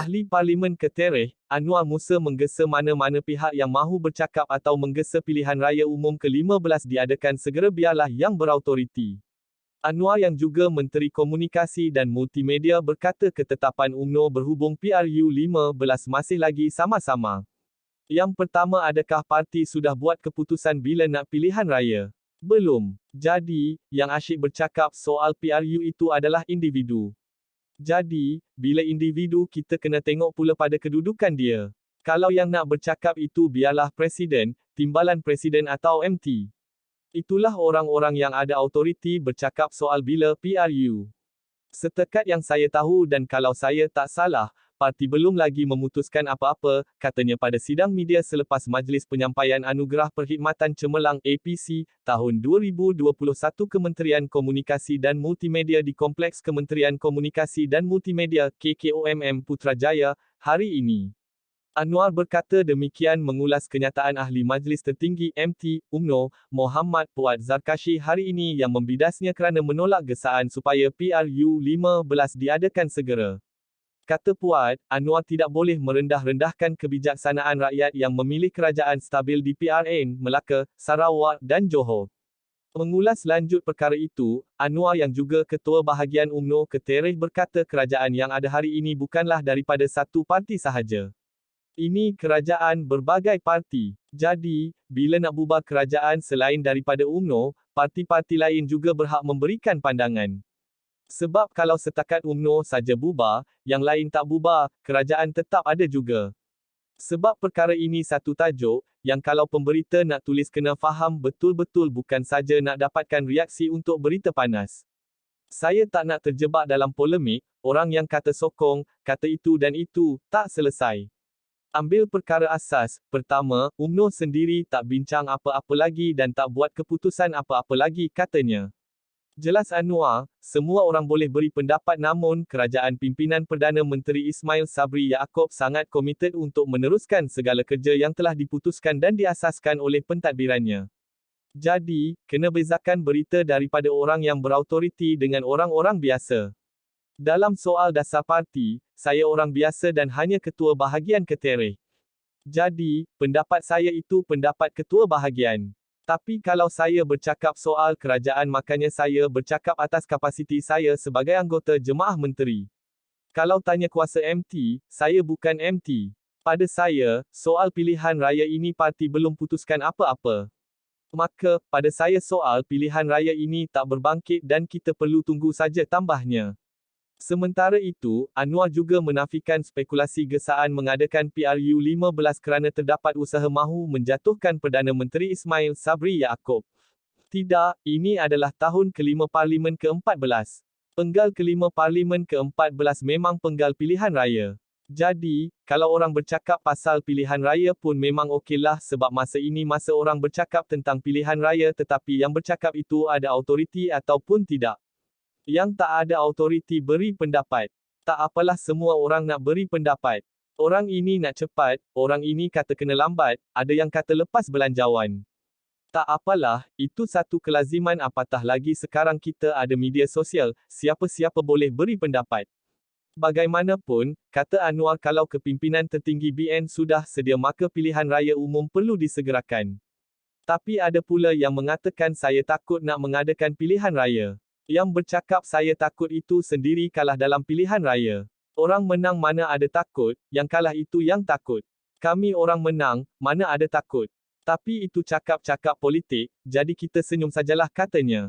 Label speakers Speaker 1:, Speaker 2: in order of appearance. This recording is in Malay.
Speaker 1: Ahli Parlimen Ketereh, Anwar Musa menggesa mana-mana pihak yang mahu bercakap atau menggesa pilihan raya umum ke-15 diadakan segera biarlah yang berautoriti. Anwar yang juga Menteri Komunikasi dan Multimedia berkata ketetapan UMNO berhubung PRU 15 masih lagi sama-sama. Yang pertama, adakah parti sudah buat keputusan bila nak pilihan raya? Belum. Jadi, yang asyik bercakap soal PRU itu adalah individu. Jadi, bila individu kita kena tengok pula pada kedudukan dia. Kalau yang nak bercakap itu biarlah Presiden, Timbalan Presiden atau MT. Itulah orang-orang yang ada autoriti bercakap soal bila PRU. Setekat yang saya tahu dan kalau saya tak salah, parti belum lagi memutuskan apa-apa, katanya pada sidang media selepas Majlis Penyampaian Anugerah Perkhidmatan Cemerlang APC, tahun 2021 Kementerian Komunikasi dan Multimedia di Kompleks Kementerian Komunikasi dan Multimedia, KKOMM Putrajaya, hari ini. Anwar berkata demikian mengulas kenyataan Ahli Majlis Tertinggi MT, UMNO, Mohammad Puad Zarkashi hari ini yang membidasnya kerana menolak gesaan supaya PRU 15 diadakan segera. Kata Puad, Anwar tidak boleh merendah-rendahkan kebijaksanaan rakyat yang memilih kerajaan stabil di PRN, Melaka, Sarawak dan Johor. Mengulas lanjut perkara itu, Anwar yang juga Ketua Bahagian UMNO Ketereh berkata kerajaan yang ada hari ini bukanlah daripada satu parti sahaja. Ini kerajaan berbagai parti. Jadi, bila nak bubar kerajaan selain daripada UMNO, parti-parti lain juga berhak memberikan pandangan. Sebab kalau setakat UMNO saja bubar, yang lain tak bubar, kerajaan tetap ada juga. Sebab perkara ini satu tajuk, yang kalau pemberita nak tulis kena faham betul-betul bukan saja nak dapatkan reaksi untuk berita panas. Saya tak nak terjebak dalam polemik, orang yang kata sokong, kata itu dan itu, tak selesai. Ambil perkara asas, pertama, UMNO sendiri tak bincang apa-apa lagi dan tak buat keputusan apa-apa lagi, katanya. Jelas Anwar, semua orang boleh beri pendapat namun kerajaan pimpinan Perdana Menteri Ismail Sabri Yaakob sangat komited untuk meneruskan segala kerja yang telah diputuskan dan diasaskan oleh pentadbirannya. Jadi, kena bezakan berita daripada orang yang berautoriti dengan orang-orang biasa. Dalam soal dasar parti, saya orang biasa dan hanya ketua bahagian Ketereh. Jadi, pendapat saya itu pendapat ketua bahagian. Tapi kalau saya bercakap soal kerajaan makanya saya bercakap atas kapasiti saya sebagai anggota Jemaah Menteri. Kalau tanya kuasa MT, saya bukan MT. Pada saya, soal pilihan raya ini parti belum putuskan apa-apa. Maka, pada saya soal pilihan raya ini tak berbangkit dan kita perlu tunggu saja, tambahnya. Sementara itu, Anwar juga menafikan spekulasi gesaan mengadakan PRU 15 kerana terdapat usaha mahu menjatuhkan Perdana Menteri Ismail Sabri Yaakob. Tidak, ini adalah tahun kelima Parlimen ke-14. Penggal kelima Parlimen ke-14 memang penggal pilihan raya. Jadi, kalau orang bercakap pasal pilihan raya pun memang okeylah sebab masa ini masa orang bercakap tentang pilihan raya tetapi yang bercakap itu ada autoriti ataupun tidak. Yang tak ada autoriti beri pendapat. Tak apalah semua orang nak beri pendapat. Orang ini nak cepat, orang ini kata kena lambat, ada yang kata lepas belanjawan. Tak apalah, itu satu kelaziman apatah lagi sekarang kita ada media sosial, siapa-siapa boleh beri pendapat. Bagaimanapun, kata Anwar kalau kepimpinan tertinggi BN sudah sedia maka pilihan raya umum perlu disegerakan. Tapi ada pula yang mengatakan saya takut nak mengadakan pilihan raya. Yang bercakap saya takut itu sendiri kalah dalam pilihan raya. Orang menang mana ada takut, yang kalah itu yang takut. Kami orang menang, mana ada takut. Tapi itu cakap-cakap politik, jadi kita senyum sajalah, katanya.